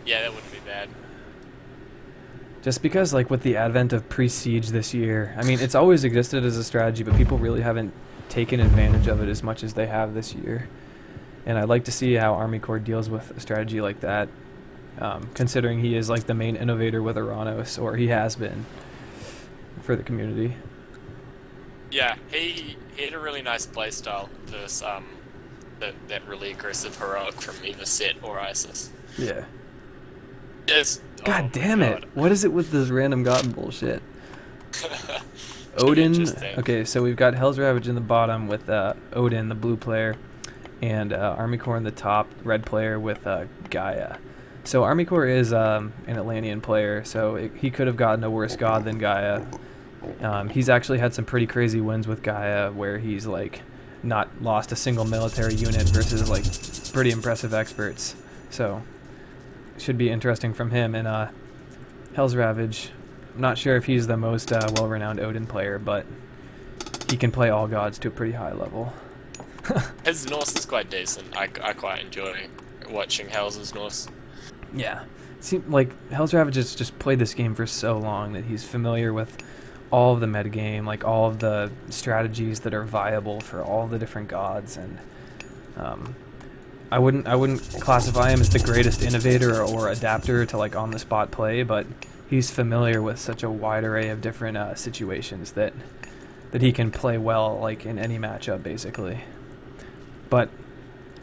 Yeah, that wouldn't be bad. Just because, like, with the advent of pre-siege this year, I mean, it's always existed as a strategy, but people really haven't taken advantage of it as much as they have this year. And I'd like to see how ArmyCore deals with a strategy like that, considering he is, like, the main innovator with Uranus, or he has been, for the community. Yeah, he had a really nice playstyle versus that really aggressive heroic from either Set or Isis. Yeah. Yes. God damn it. God. What is it with this random god bullshit? Odin. Okay, so we've got HellsRavage in the bottom with Odin, the blue player, and ArmyCore in the top, red player with Gaia. So ArmyCore is an Atlantean player, so he could have gotten a worse god than Gaia. He's actually had some pretty crazy wins with Gaia where he's like not lost a single military unit versus like pretty impressive experts. So should be interesting from him. And HellsRavage, I'm not sure if he's the most well-renowned Odin player, but he can play all gods to a pretty high level. His Norse is quite decent. I quite enjoy watching Hell's Norse. Yeah. Seems like HellsRavage has just played this game for so long that he's familiar with all of the metagame, like all of the strategies that are viable for all the different gods, and I wouldn't classify him as the greatest innovator or adapter to like on the spot play, but he's familiar with such a wide array of different situations that he can play well like in any matchup basically. But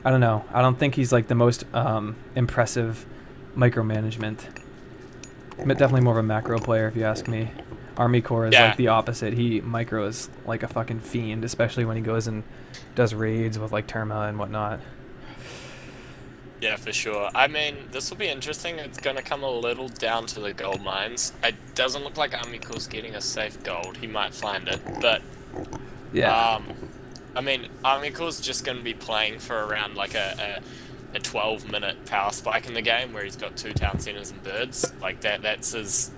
I don't know. I don't think he's like the most impressive micromanagement. Definitely more of a macro player if you ask me. ArmyCore is like the opposite. He micros like a fucking fiend, especially when he goes and does raids with like Terma and whatnot. Yeah, for sure. I mean, this will be interesting. It's going to come a little down to the gold mines. It doesn't look like ArmyCore's getting a safe gold. He might find it, but yeah. I mean, ArmyCore's just going to be playing for around like a 12-minute power spike in the game where he's got 2 town centers and birds. Like that's his.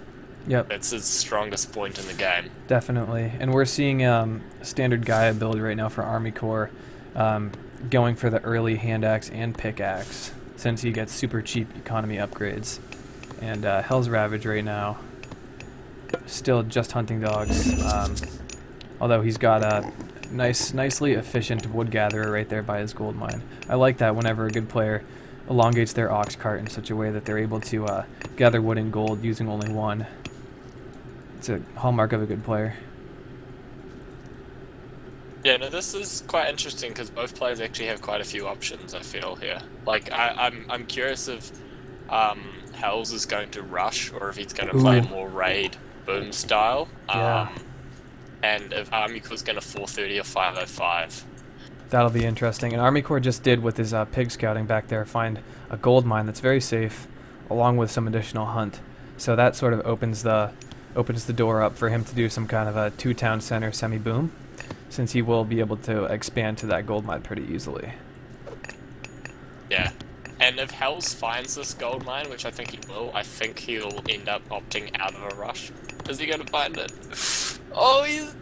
Yep. That's his strongest point in the game. Definitely. And we're seeing standard Gaia build right now for ArmyCore, going for the early hand axe and pickaxe since he gets super cheap economy upgrades. And HellsRavage right now, still just hunting dogs, although he's got a nicely efficient wood gatherer right there by his gold mine. I like that whenever a good player elongates their ox cart in such a way that they're able to gather wood and gold using only one. It's a hallmark of a good player. Yeah, no, this is quite interesting because both players actually have quite a few options, I feel, here. Like, I'm curious if Hells is going to rush or if he's going to play more raid boom style. Yeah. And if ArmyCore's going to 430 or 505. That'll be interesting. And ArmyCore just did with his pig scouting back there find a gold mine that's very safe, along with some additional hunt. So that sort of opens the door up for him to do some kind of a 2-town center semi-boom, since he will be able to expand to that gold mine pretty easily. Yeah. And if Hells finds this gold mine, which I think he will, I think he'll end up opting out of a rush. Is he going to find it? Oh, he's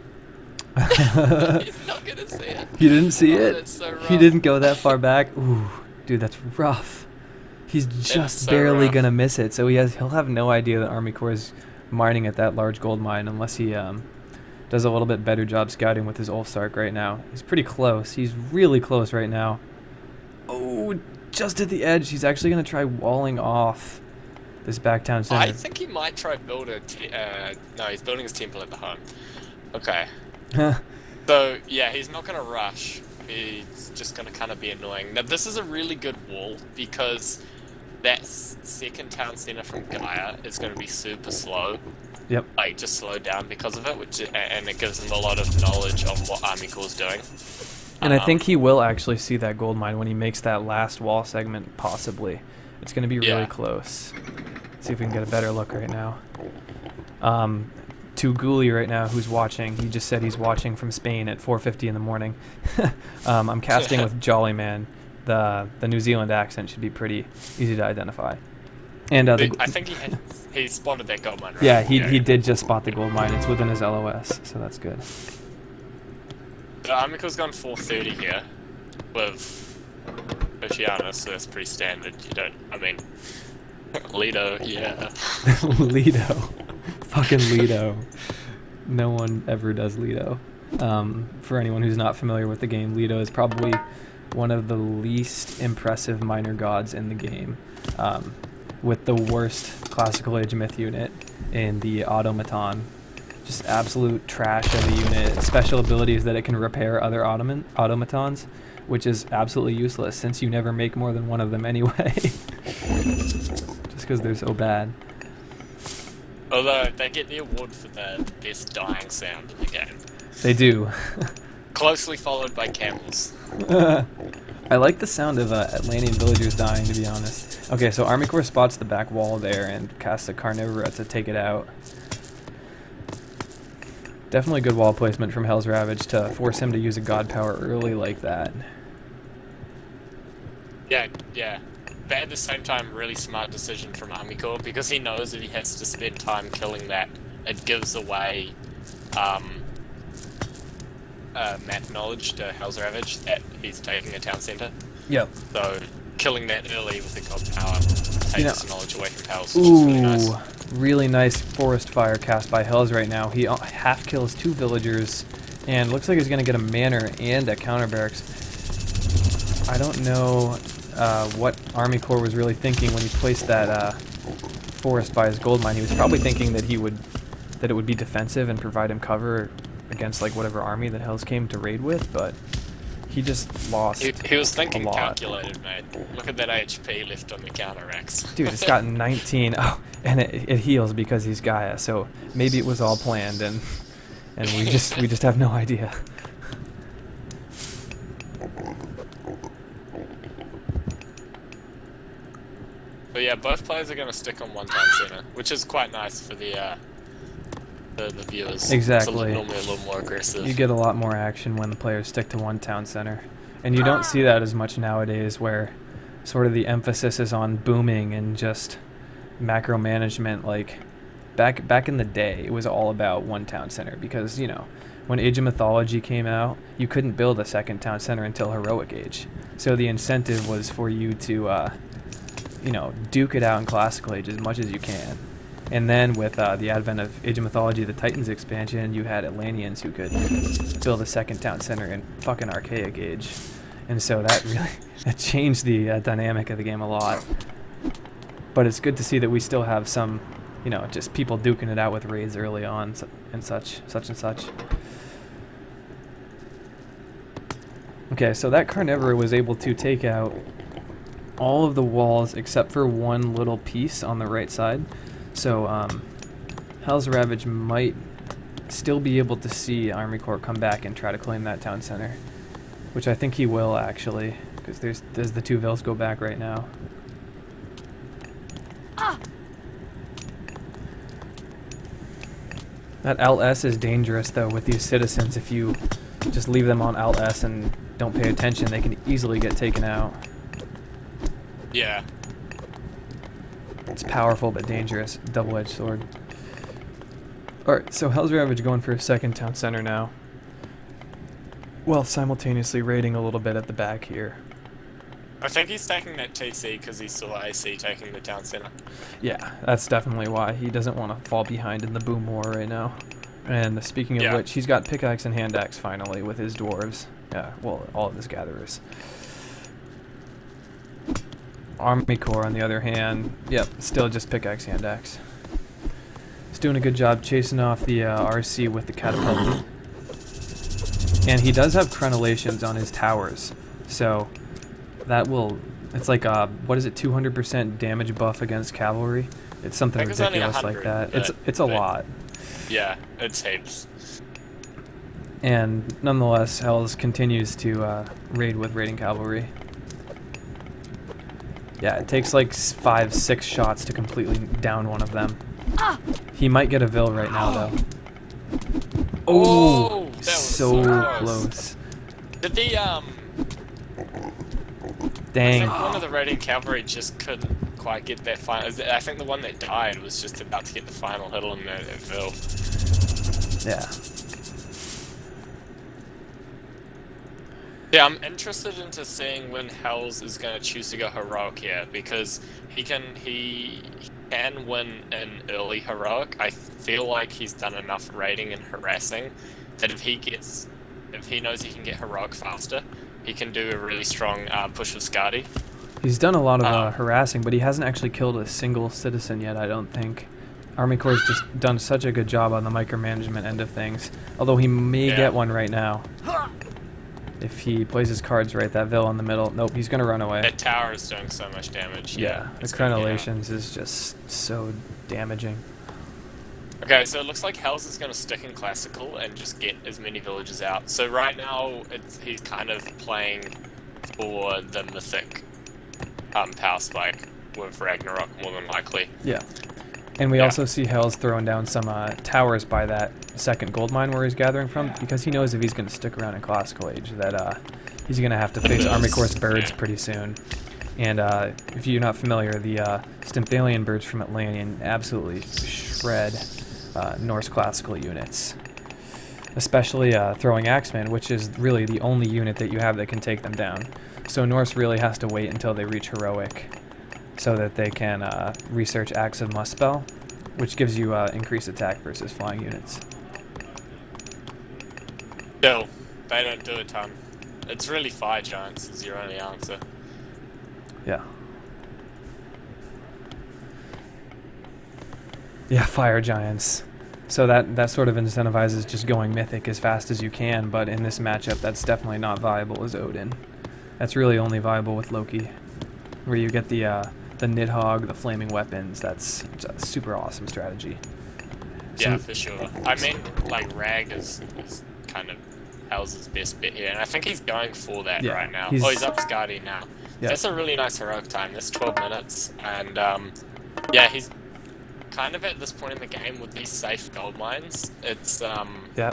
not going to see it. He didn't see it? That's so rough. He didn't go that far back? Ooh, dude, that's rough. He's just so barely rough. going to miss it, so he'll have no idea that ArmyCore is mining at that large gold mine unless he does a little bit better job scouting with his Ulfsark right now. He's pretty close. He's really close right now. Oh, just at the edge. He's actually going to try walling off this backtown center. I think he might try build no, he's building his temple at the home. Okay. So, yeah, he's not going to rush. He's just going to kind of be annoying. Now, this is a really good wall because that second town center from Gaia is going to be super slow. Yep. Like, just slowed down because of it, and it gives him a lot of knowledge on what ArmyCore's doing. And I think he will actually see that gold mine when he makes that last wall segment, possibly. It's going to be really close. Let's see if we can get a better look right now. To Ghoulie right now, who's watching, he just said he's watching from Spain at 4:50 in the morning. I'm casting with Jolly Man. The New Zealand accent should be pretty easy to identify. And I think he spotted that gold mine, right? Yeah, he did just spot the gold mine. It's within his LOS, so that's good. ArmyCore's gone 430 here with Oceanus, so that's pretty standard. Lido, yeah. Lido. Fucking Lido. No one ever does Lido. For anyone who's not familiar with the game, Lido is probably one of the least impressive minor gods in the game, with the worst classical age myth unit in the automaton. Just absolute trash of a unit. Special abilities that it can repair other automatons, which is absolutely useless since you never make more than one of them anyway. Just because they're so bad. Although, they get the award for the best dying sound in the game. They do. Closely followed by camels. I like the sound of Atlantean villagers dying, to be honest. Okay, so ArmyCore spots the back wall there and casts a Carnivora to take it out. Definitely good wall placement from HellsRavage to force him to use a god power early like that. Yeah. But at the same time, really smart decision from ArmyCore, because he knows if he has to spend time killing that, it gives away map knowledge to HellsRavage that he's taking a town center. Yep. So killing that early with the god power takes knowledge away from Hells, which is really nice. Really nice forest fire cast by Hells right now. He half kills 2 villagers and looks like he's going to get a manor and a counter barracks. I don't know what ArmyCore was really thinking when he placed that forest by his gold mine. He was probably thinking that it would be defensive and provide him cover against like whatever army that Hells came to raid with, but he just lost. He was thinking calculated, mate. Look at that HP left on the counteraxe. Dude, it's got 19. Oh, and it heals because he's Gaia. So maybe it was all planned, and we just have no idea. But yeah, both players are going to stick on one town center, which is quite nice for the viewers. Exactly. It's normally a little more aggressive. You get a lot more action when the players stick to one town center. And you don't see that as much nowadays, where sort of the emphasis is on booming and just macro management. Like, back in the day, it was all about one town center, because, you know, when Age of Mythology came out, you couldn't build a second town center until Heroic Age. So the incentive was for you to, duke it out in Classical Age as much as you can. And then with the advent of Age of Mythology, the Titans expansion, you had Atlanteans who could build a second town center in fucking Archaic Age. And so that changed the dynamic of the game a lot. But it's good to see that we still have some, just people duking it out with raids early on and such. Okay, so that Carnivora was able to take out all of the walls except for one little piece on the right side. So, HellsRavage might still be able to see ArmyCore come back and try to claim that town center, which I think he will, actually, because there's the 2 vills go back right now. That Alt-S is dangerous, though, with these citizens. If you just leave them on Alt-S and don't pay attention, they can easily get taken out. Yeah. It's powerful but dangerous. Double-edged sword. Alright, so HellsRavage going for a second town center now, while simultaneously raiding a little bit at the back here. I think he's taking that TC because he saw AC taking the town center. Yeah, that's definitely why. He doesn't want to fall behind in the boom war right now. And speaking of which, he's got pickaxe and hand axe finally with his dwarves. Yeah, well, all of his gatherers. ArmyCore, on the other hand, yep, still just pickaxe, hand axe. He's doing a good job chasing off the RC with the catapult. And he does have crenellations on his towers, so that will, it's like what is it, 200% damage buff against cavalry? It's something ridiculous like that. It's a lot. Yeah, it's heaps. And nonetheless, Hells continues to raid with raiding cavalry. Yeah, it takes like 5-6 shots to completely down one of them. He might get a Vil right now, though. Oh, that was so close. Did the Dang. I think one of the raiding cavalry just couldn't quite get that final. I think the one that died was just about to get the final hit on that Vil. Yeah. Yeah, I'm interested into seeing when Hells is going to choose to go heroic here, because he can win an early heroic. I feel like he's done enough raiding and harassing that if he knows he can get heroic faster, he can do a really strong push with Skadi. He's done a lot of harassing, but he hasn't actually killed a single citizen yet, I don't think. ArmyCore's just done such a good job on the micromanagement end of things. Although he may get one right now. If he plays his cards right, that Vil in the middle. Nope, he's going to run away. That tower is doing so much damage. Yeah, the crenellations is just so damaging. Okay, so it looks like Hells is going to stick in Classical and just get as many villages out. So right now, he's kind of playing for the Mythic power spike with Ragnarok, more than likely. Yeah. And we also see Hells throwing down some towers by that second gold mine where he's gathering from, because he knows if he's going to stick around in Classical Age that he's going to have to face ArmyCore's birds pretty soon. And if you're not familiar, the Stymphalian birds from Atlantean absolutely shred Norse Classical units. Especially throwing Axemen, which is really the only unit that you have that can take them down. So Norse really has to wait until they reach Heroic so that they can research Axe of Muspel, which gives you increased attack versus flying units. Still, they don't do a ton. It's really Fire Giants is your only answer. Yeah. Yeah, Fire Giants. So that sort of incentivizes just going Mythic as fast as you can, but in this matchup that's definitely not viable as Odin. That's really only viable with Loki, where you get the Nidhogg, the flaming weapons. That's a super awesome strategy. Yeah, for sure. I mean, like, Rag is kind of Hells' best bet here, and I think he's going for that right now. He's up Skadi now. Yeah. That's a really nice heroic time. That's 12 minutes, and yeah, he's kind of at this point in the game with these safe gold mines. It's yeah.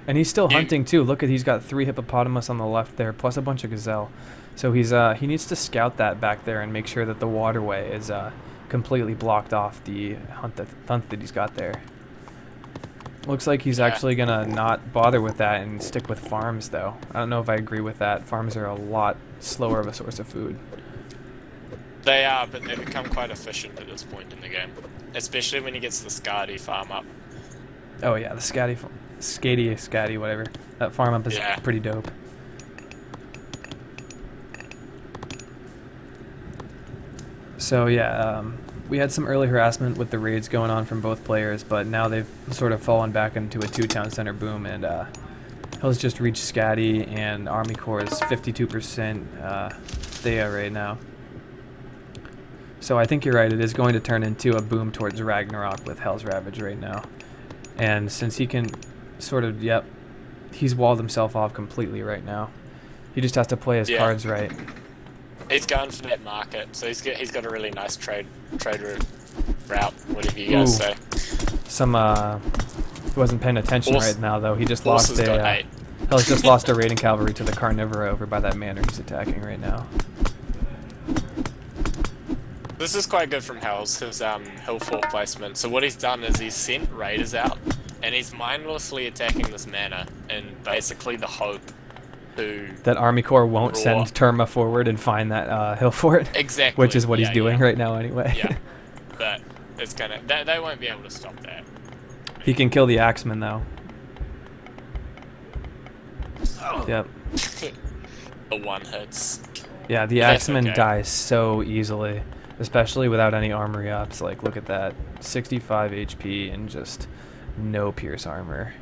And he's still hunting too. Look he's got 3 hippopotamus on the left there, plus a bunch of gazelle. So he's he needs to scout that back there and make sure that the waterway is completely blocked off the hunt that he's got there. Looks like he's actually gonna not bother with that and stick with farms though. I don't know if I agree with that. Farms are a lot slower of a source of food. They are, but they become quite efficient at this point in the game, especially when he gets the Skadi farm up. Oh yeah, the Skadi, whatever. That farm up is pretty dope. So yeah, we had some early harassment with the raids going on from both players, but now they've sort of fallen back into a 2-town center boom, and Hell's just reached Skadi, and ArmyCore is 52% Thea right now. So I think you're right, it is going to turn into a boom towards Ragnarok with HellsRavage right now. And since he can sort of, he's walled himself off completely right now. He just has to play his cards right. He's going for that market, so he's got a really nice trade route, whatever you guys say. He wasn't paying attention right now though. He just lost Hell's just lost a raiding cavalry to the Carnivora over by that manor he's attacking right now. This is quite good from Hells, his hill fort placement. So what he's done is he's sent raiders out, and he's mindlessly attacking this manor, and basically the hope that ArmyCore won't send Terma forward and find that hill fort. Exactly. Which is what he's doing right now anyway. Yeah. But it's gonna they won't be able to stop that. He can kill the Axeman though. Yep. The one hits. Yeah, the Axeman dies so easily, especially without any armory ups. Like, look at that, 65 HP and just no pierce armor.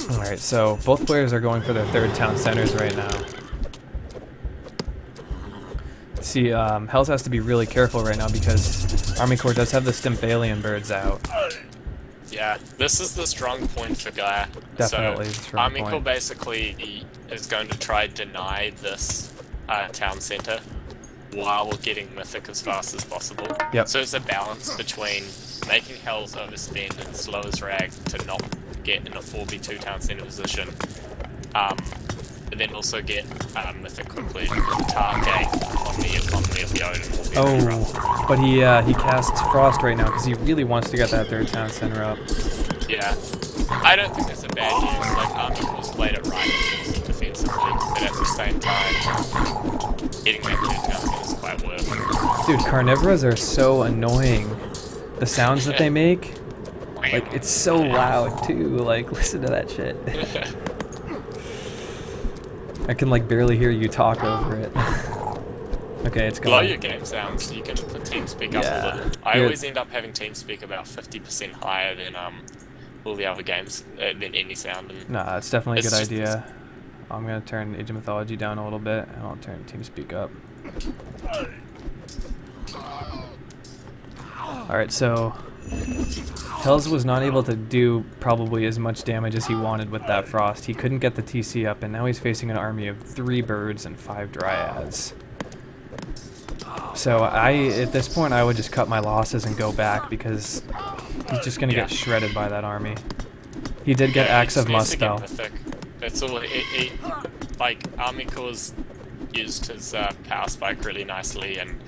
Alright, so both players are going for their 3rd town centers right now. See, Hells has to be really careful right now because ArmyCore does have the Stymphalian birds out. Yeah, this is the strong point for Gaia. Definitely so the strong point. ArmyCore basically is going to try deny this town center while getting Mythic as fast as possible. Yep. So it's a balance between making Hells overspend and slow his Rag to not get in a 4v2 town center position, and then also get Mythic quickly. Target on the economy of the Odin. But he casts Frost right now because he really wants to get that 3rd town center up. Yeah, I don't think that's a bad use. Like ArmyCore's played it right defensively, but at the same time, getting that 2,000 is quite worth it. Dude, carnivoras are so annoying. The sounds that they make, like, it's so loud too. Like, listen to that shit. I can like barely hear you talk over it. Okay, it's gone. Below your game sounds, you can put TeamSpeak up a little. I always end up having TeamSpeak about 50% higher than all the other games, than any sound. And nah, it's definitely a good idea. I'm gonna turn Age of Mythology down a little bit, and I'll turn TeamSpeak up. Alright, so Hells was not able to do probably as much damage as he wanted with that frost. He couldn't get the TC up, and now he's facing an army of 3 birds and 5 dryads. So at this point, I would just cut my losses and go back, because he's just gonna get shredded by that army. He did get Axe of Must though. That's all. Like, ArmyCore's used his power spike really nicely, and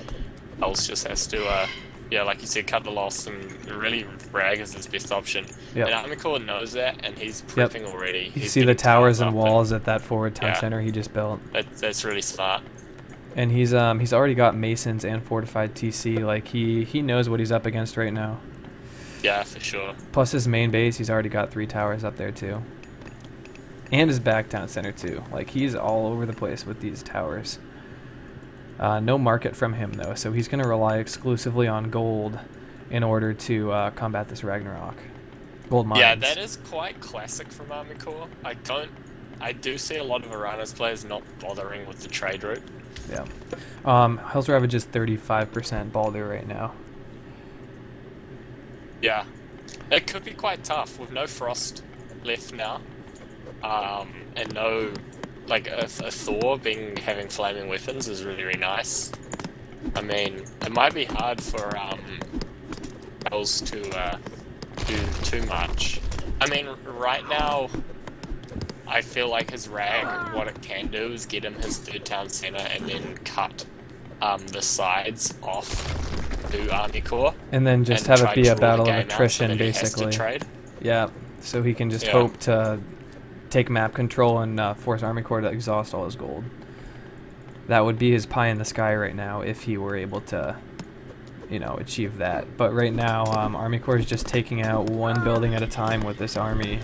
Hells just has to, yeah, like you said, cut the loss, and really Rag is his best option. Yep. And ArmyCore knows that, and he's prepping already. You see the towers and walls at that forward town center he just built. That's really smart. And he's already got Masons and Fortified TC. Like, he knows what he's up against right now. Yeah, for sure. Plus his main base, he's already got 3 towers up there too. And his back town center too. Like, he's all over the place with these towers. No market from him though, so he's going to rely exclusively on gold in order to combat this Ragnarok. Gold mines. Yeah, that is quite classic from ArmyCore. I do see a lot of Aranas players not bothering with the trade route. Yeah. HellsRavage is 35% Baldur right now. Yeah. It could be quite tough with no frost left now. And no, like, a Thor having flaming weapons is really, really nice. I mean, it might be hard for Hells to do too much. I mean, right now, I feel like his Rag, what it can do is get him his 3rd town center and then cut the sides off to ArmyCore. And then just have it be a battle of attrition, basically. Trade. Yeah, so he can just hope to take map control and force ArmyCore to exhaust all his gold. That would be his pie in the sky right now if he were able to, you know, achieve that. But right now, ArmyCore is just taking out 1 building at a time with this army.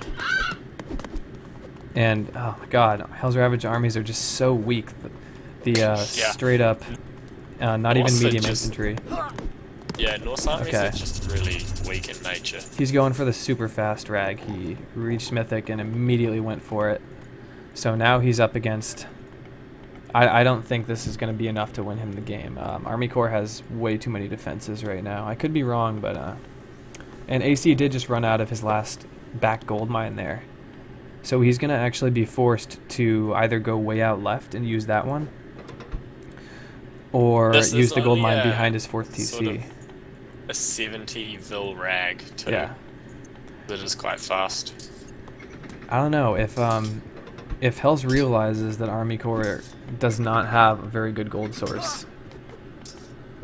And, oh my god, HellsRavage armies are just so weak. The straight up, not even medium infantry. Yeah, Norse armies are just really weak in nature. He's going for the super fast Rag. He reached Mythic and immediately went for it. So now he's up against... I don't think this is going to be enough to win him the game. ArmyCore has way too many defenses right now. I could be wrong, but... and AC did just run out of his last back gold mine there. So he's going to actually be forced to either go way out left and use that one, or use the gold mine behind his 4th TC. Sort of a 70 vil Rag too. Yeah. That is quite fast. I don't know if Hells realizes that ArmyCore does not have a very good gold source,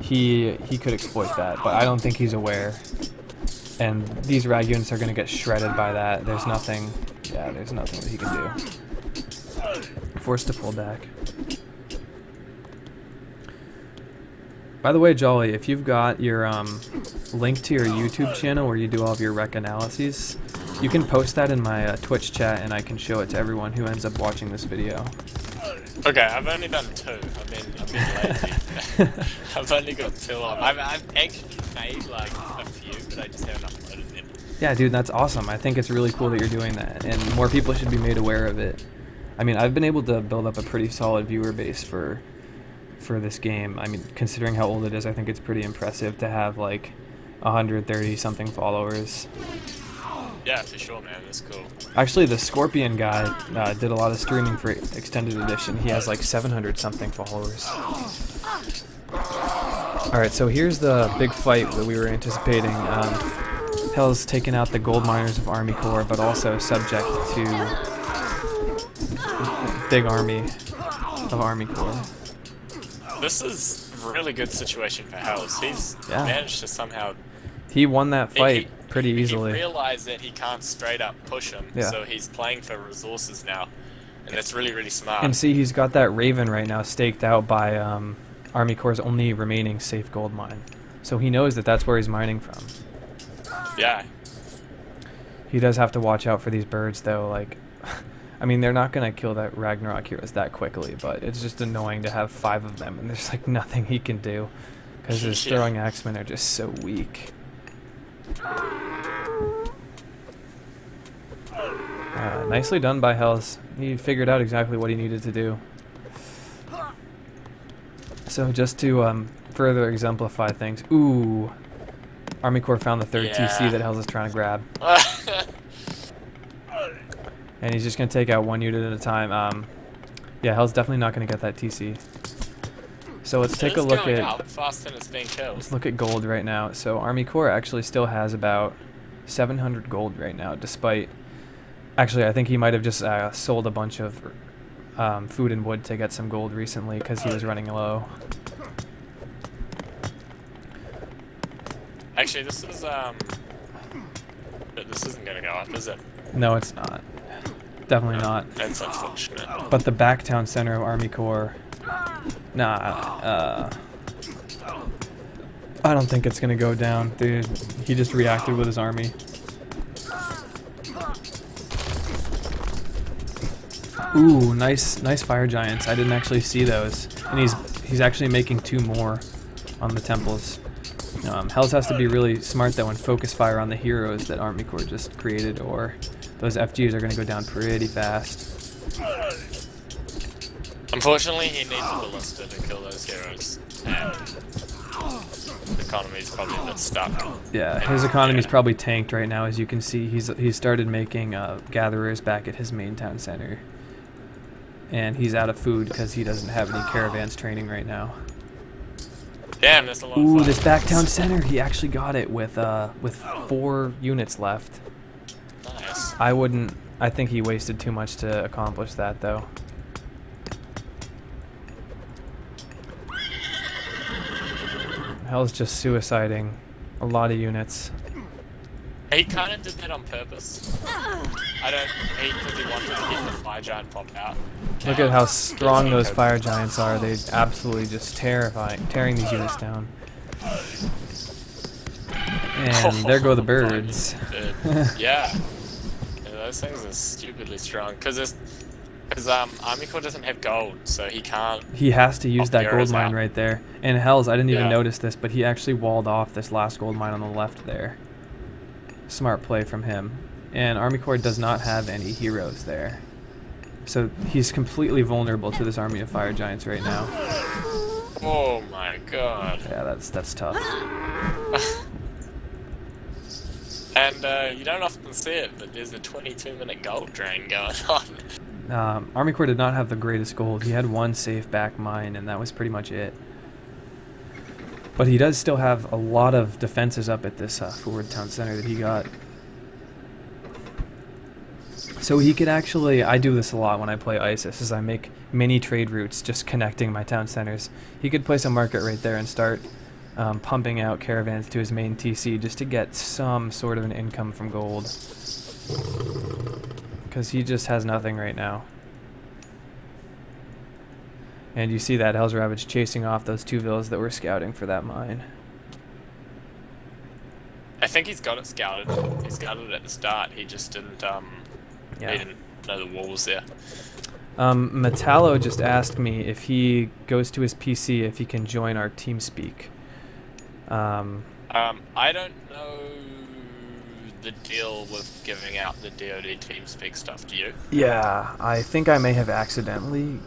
he could exploit that, but I don't think he's aware. And these Rag units are going to get shredded by that. There's nothing that he can do. Forced to pull back. By the way, Jolly, if you've got your link to your YouTube channel where you do all of your rec analyses, you can post that in my Twitch chat and I can show it to everyone who ends up watching this video. Okay, I've only done 2. I've been lazy. I've only got 2 on. I've actually made like a few, but I just haven't uploaded them. Yeah, dude, that's awesome. I think it's really cool that you're doing that, and more people should be made aware of it. I mean, I've been able to build up a pretty solid viewer base for this game. I mean, considering how old it is, I think it's pretty impressive to have like 130 something followers. Yeah, for sure, man. That's cool. Actually, the Scorpion guy did a lot of streaming for Extended Edition. He has like 700 something followers. Alright, so here's the big fight that we were anticipating. Hell's taken out the gold miners of ArmyCore, but also subject to big army of ArmyCore. This is a really good situation for Hells. He's managed to somehow... He won that fight pretty easily. He realized that he can't straight up push him, so he's playing for resources now. and that's really, really smart. And see, he's got that Raven right now staked out by ArmyCore's only remaining safe gold mine. So he knows that that's where he's mining from. Yeah. He does have to watch out for these birds, though. Like, I mean, they're not going to kill that Ragnarok heroes that quickly, but it's just annoying to have 5 of them, and there's, like, nothing he can do. Because his throwing axemen are just so weak. Nicely done by Hells. He figured out exactly what he needed to do. So just to further exemplify things, ooh, ArmyCore found the third TC that Hells is trying to grab. And he's just going to take out one unit at a time. Yeah, Hells definitely not going to get that TC. So let's take a look at... faster than it's being killed. Let's look at gold right now. So ArmyCore actually still has about 700 gold right now, despite... Actually, I think he might have just sold a bunch of food and wood to get some gold recently because he was running low. Actually, this is this isn't gonna go up, is it? No, it's not. Definitely not. That's unfortunate. But the back town center of ArmyCore, nah. I don't think it's gonna go down, dude. He just reacted with his army. Ooh, nice fire giants. I didn't actually see those, and he's actually making 2 more on the temples. Hells has to be really smart though and focus fire on the heroes that ArmyCore just created, or those FGs are going to go down pretty fast. Unfortunately, he needs a ballista to kill those heroes, and the economy's probably a bit stuck. Yeah, his economy's probably tanked right now. As you can see, he's started making gatherers back at his main town center. And he's out of food because he doesn't have any caravans training right now. Damn, that's a lot of Ooh, fun. this back town center, he actually got it with 4 units left. Nice. I think he wasted too much to accomplish that, though. Hell's just suiciding a lot of units. He kind of did that on purpose. Because he wanted to get the fire giant popped out. Look at how strong those fire giants are. They absolutely just tearing these units down. And there go the birds. Yeah. Those things are stupidly strong. Because ArmyCore doesn't have gold, so he can't... He has to use that gold mine out. right there. And Hells, I didn't even notice this, but he actually walled off this last gold mine on the left there. Smart play from him. And ArmyCore does not have any heroes there. So he's completely vulnerable to this army of fire giants right now. Oh my god. Yeah, that's tough. And you don't often see it, but there's a 22-minute gold drain going on. ArmyCore did not have the greatest gold. He had 1 safe back mine, and that was pretty much it. But he does still have a lot of defenses up at this forward town center that he got. So he could actually, I do this a lot when I play ISIS, is I make mini trade routes just connecting my town centers. He could place a market right there and start pumping out caravans to his main TC just to get some sort of an income from gold. Because he just has nothing right now. And you see that HellsRavage chasing off those 2 villas that were scouting for that mine. I think he's got it scouted. He scouted it at the start. He just didn't, he didn't know the wall was there. Metallo just asked me if he goes to his PC if he can join our TeamSpeak. I don't know the deal with giving out the DoD TeamSpeak stuff, do you? Yeah, I think I may have accidentally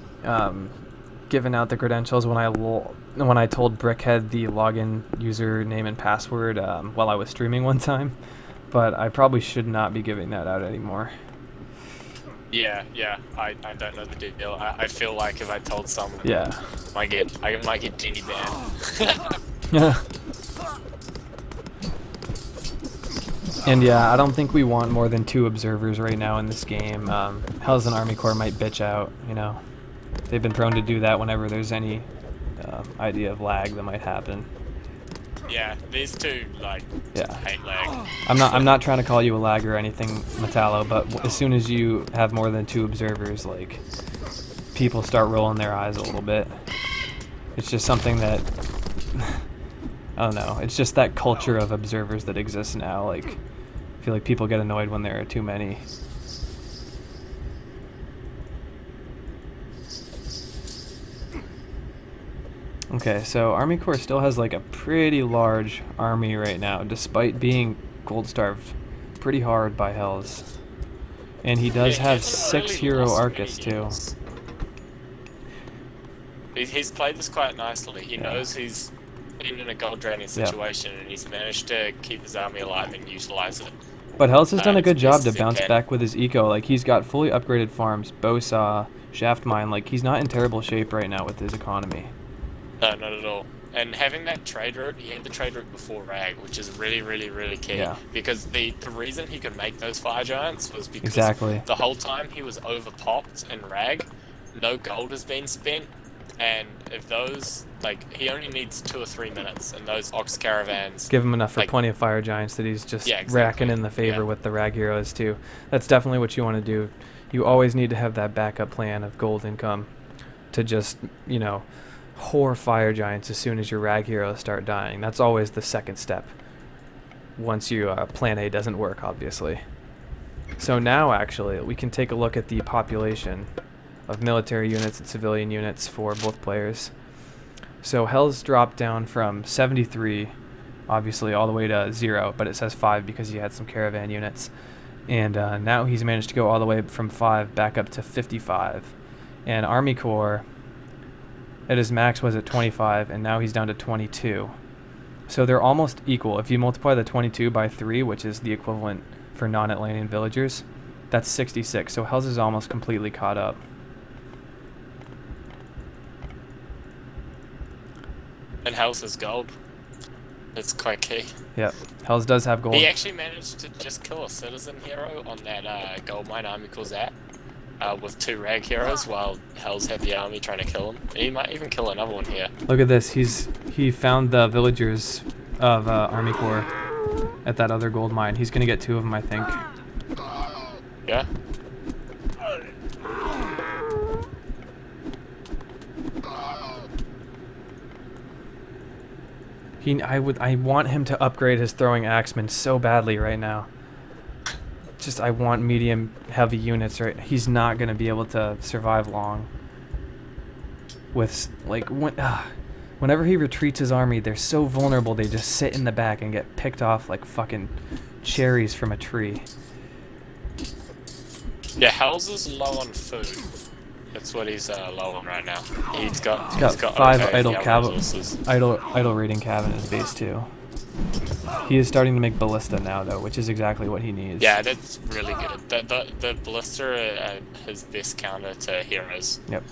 given out the credentials when I told Brickhead the login username and password while I was streaming one time, but I probably should not be giving that out anymore. Yeah, I don't know the deal. I feel like if I told someone, yeah, I might get Genie banned. Yeah. And yeah, I don't think we want more than 2 observers right now in this game. Hells and ArmyCore might bitch out, you know. They've been prone to do that whenever there's any idea of lag that might happen. Yeah, these two like Yeah. hate lag. I'm not trying to call you a lag or anything, Metallo, but as soon as you have more than 2 observers, like, people start rolling their eyes a little bit. It's just something that I don't know. It's just that culture of observers that exists now. Like, I feel like people get annoyed when there are too many. Okay, so ArmyCore still has like a pretty large army right now, despite being gold starved pretty hard by Hells. And he does Yeah, have he hasn't 6 really hero lost many Arcus too. units. He's played this quite nicely. He knows he's in a gold draining situation, and he's managed to keep his army alive and utilize it. But Hells has done a good As job best to as he bounce can. back with his eco. Like, he's got fully upgraded farms, bow saw, shaft mine. Like, he's not in terrible shape right now with his economy. No, not at all. And having that trade route, he had the trade route before Rag, which is really, really, really key. Yeah. Because the reason he could make those fire giants was because Exactly. the whole time he was overpopped in Rag, no gold has been spent, and if those, like, he only needs 2 or 3 minutes, and those ox caravans... Give him enough for like, plenty of fire giants that he's just Yeah, exactly. racking in the favor Yeah. with the rag heroes too. That's definitely what you want to do. You always need to have that backup plan of gold income to just, you know, whore fire giants as soon as your rag heroes start dying. That's always the second step. Once you plan A doesn't work, obviously. So now actually we can take a look at the population of military units and civilian units for both players. So Hell's dropped down from 73, obviously, all the way to 0, but it says 5 because he had some caravan units. And now he's managed to go all the way from 5 back up to 55. And ArmyCore, at his max was at 25, and now he's down to 22. So they're almost equal. If you multiply the 22 by 3, which is the equivalent for non-Atlantean villagers, that's 66. So Hell's is almost completely caught up. And Hells is gold. It's quite key. Yep. Hells does have gold. He actually managed to just kill a citizen hero on that gold mine ArmyCore's at. With 2 rag heroes, while Hells had the army trying to kill him. He might even kill another one here. Look at this. He found the villagers of ArmyCore at that other gold mine. He's gonna get 2 of them, I think. Yeah. I want him to upgrade his throwing axeman so badly right now. Just, I want medium heavy units, right? He's not gonna be able to survive long with, like, whenever he retreats his army, they're so vulnerable. They just sit in the back and get picked off like fucking cherries from a tree. Yeah, Hells is low on food. That's what he's low on right now. He's got 5 okay idle resources. idle raiding cav in his base too. He is starting to make ballista now though, which is exactly what he needs. Yeah, that's really good. The ballista his best counter to heroes. Yep.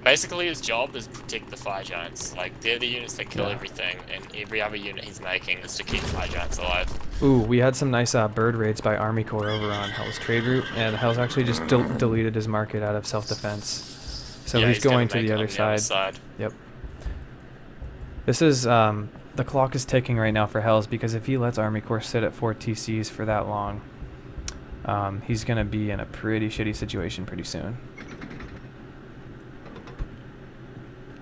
Basically, his job is protect the fire giants. Like, they're the units that kill everything, and every other unit he's making is to keep fire giants alive. Ooh, we had some nice bird raids by ArmyCore over on Hell's trade route, and Hell's actually just deleted his market out of self-defense. So Yeah, he's going to gonna the make other it on side. Yep. This is, the clock is ticking right now for Hell's, because if he lets ArmyCore sit at 4 TCs for that long, he's going to be in a pretty shitty situation pretty soon.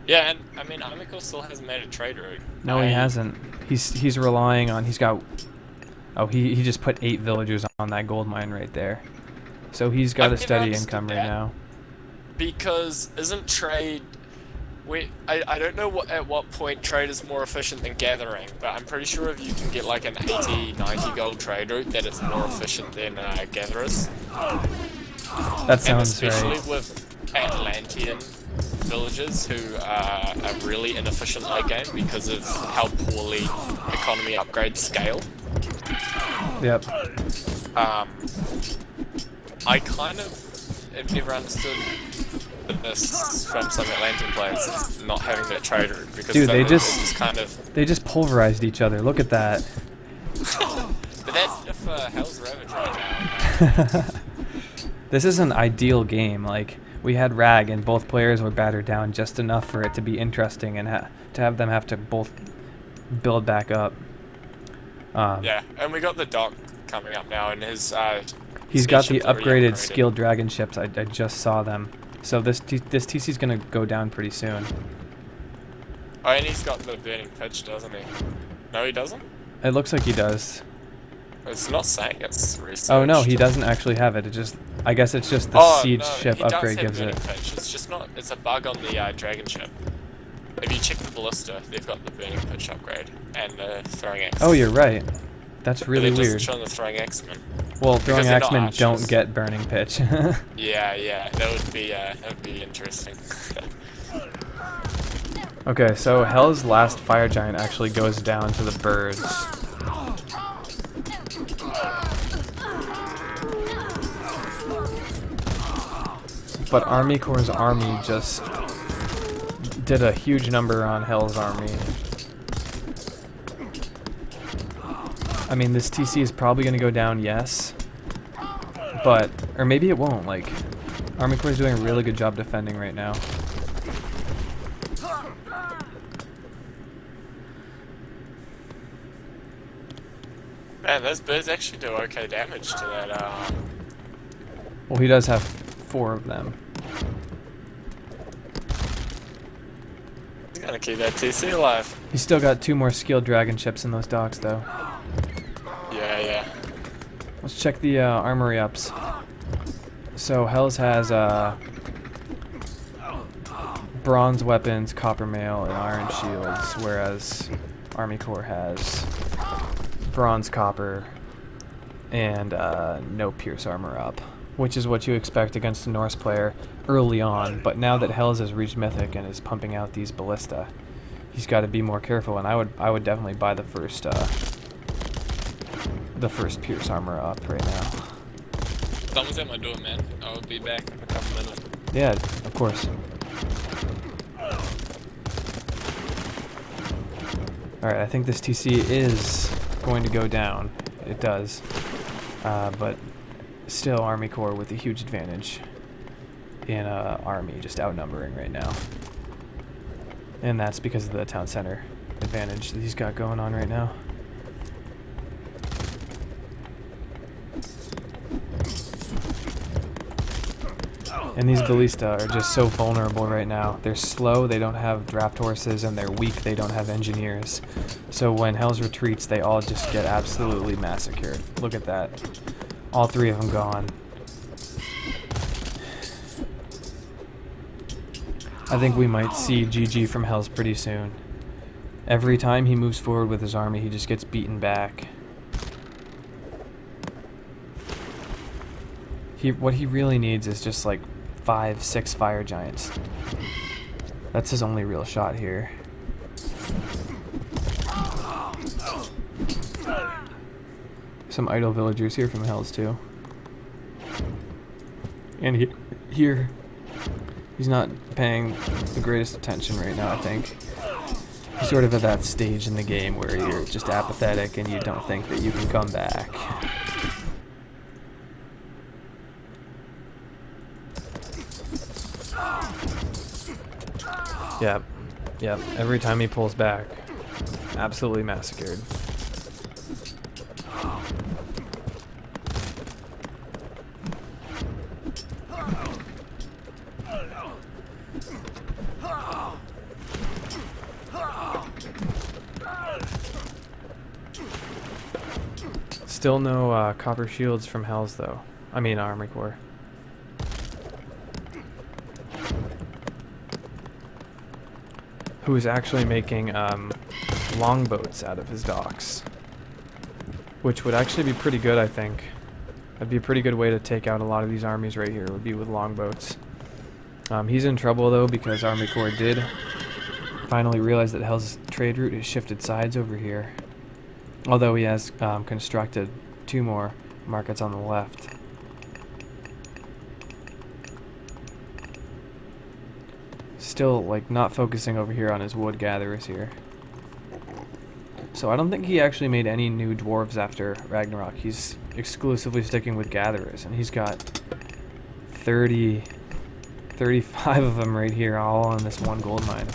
Yeah, and I mean, ArmyCore still hasn't made a trade route. No, he hasn't. He's relying on, he's got, oh, he just put 8 villagers on that gold mine right there. So he's got a steady income right now. Because isn't trade... I don't know at what point trade is more efficient than gathering, but I'm pretty sure if you can get like an 80, 90 gold trade route, that it's more efficient than gatherers. That sounds and especially right. with Atlantean villagers who are really inefficient late game because of how poorly economy upgrades scale. Yep. I kind of have never understood this from some Atlantean players, is not having that trade route, because dude, they they just pulverized each other. Look at that. But that's just HellsRavage right now. This is an ideal game. Like, we had Rag and both players were battered down just enough for it to be interesting, and to have them have to both build back up. Yeah, and we got the dock coming up now, and his he's got the spaceships are upgraded upgraded. skilled dragon ships. I just saw them. So this TC's gonna go down pretty soon. Oh, and he's got the burning pitch, doesn't he? No, he doesn't? It looks like he does. It's not saying it's researched. Oh no, he doesn't actually have it. It just, I guess it's just the siege ship upgrade gives it. Pitch. It's just not. It's a bug on the dragon ship. If you check the ballista, they've got the burning pitch upgrade and the throwing axe. Oh, you're right. That's really but it weird. doesn't show on the throwing axemen. Well, throwing Because they're not axemen don't archers. get burning pitch. Yeah, that would be interesting. Okay, so Hell's last fire giant actually goes down to the birds. But ArmyCore's army just did a huge number on Hell's army. I mean, this TC is probably going to go down, yes. But, or maybe it won't, like, ArmyCore is doing a really good job defending right now. Man, those birds actually do okay damage to that. Well, he does have 4 of them. He's gonna keep that TC alive. He's still got 2 more skilled dragon ships in those docks, though. Yeah. Let's check the armory ups. So Hell's has bronze weapons, copper mail, and iron shields, whereas ArmyCore has bronze, copper, and no pierce armor up, which is what you expect against a Norse player early on. But now that Hell's has reached Mythic and is pumping out these ballista, he's got to be more careful. And I would definitely buy the first pierce armor up right now. Someone's at my door, man. I'll be back in a couple minutes. Yeah, of course. Alright, I think this TC is going to go down. It does. But still ArmyCore with a huge advantage in army, just outnumbering right now. And that's because of the town center advantage that he's got going on right now. And these ballista are just so vulnerable right now. They're slow, they don't have draft horses, and they're weak, they don't have engineers. So when Hell's retreats, they all just get absolutely massacred. Look at that. All 3 of them gone. I think we might see GG from Hell's pretty soon. Every time he moves forward with his army, he just gets beaten back. What he really needs is just like 5, 6 fire giants. That's his only real shot here. Some idle villagers here from Hell's too. And here, he's not paying the greatest attention right now, I think. He's sort of at that stage in the game where you're just apathetic and you don't think that you can come back. Yep. Every time he pulls back, absolutely massacred. Still no copper shields from Hell's though. I mean ArmyCore. Who is actually making longboats out of his docks, which would actually be pretty good, I think. That'd be a pretty good way to take out a lot of these armies right here, would be with longboats. He's in trouble though, because ArmyCore did finally realize that Hell's trade route has shifted sides over here. Although he has constructed 2 more markets on the left. Still, like, not focusing over here on his wood gatherers here. So I don't think he actually made any new dwarves after Ragnarok. He's exclusively sticking with gatherers, and he's got 35 of them right here, all on this one gold mine.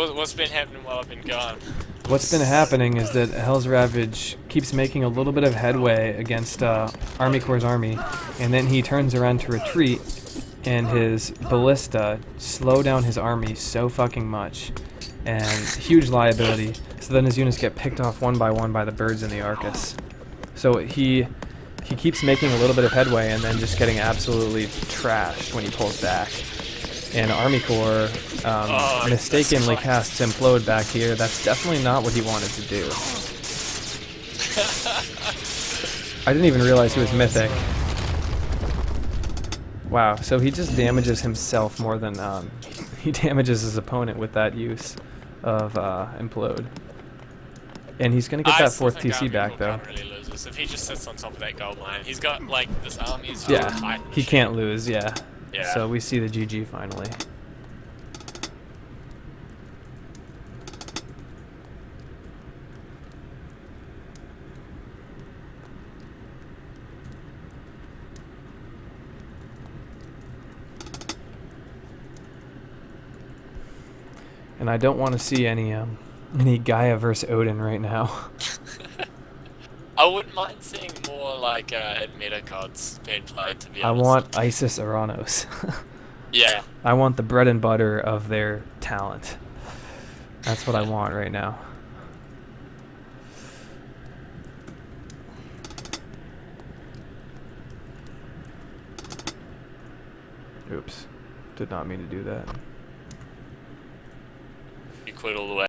What's been happening while I've been gone? What's been happening is that HellsRavage keeps making a little bit of headway against ArmyCore's army, and then he turns around to retreat, and his ballista slow down his army so fucking much, and huge liability. So then his units get picked off one by the birds in the Arcus. So he keeps making a little bit of headway and then just getting absolutely trashed when he pulls back. And ArmyCore mistakenly casts Implode back here. That's definitely not what he wanted to do. I didn't even realize he was mythic. Wow, so he just damages himself more than he damages his opponent with that use of Implode. And he's gonna get that fourth TC back though. Really loses if he just sits on top of that gold line. He's got like this army is Yeah, tight. he can't lose. Yeah. Yeah. So we see the GG finally. And I don't want to see any Gaia versus Odin right now. I wouldn't mind seeing more like meta cards being played, to be honest. I want Isis Aranos. Yeah. I want the bread and butter of their talent. That's what I want right now. Oops. Did not mean to do that. You quit all the way.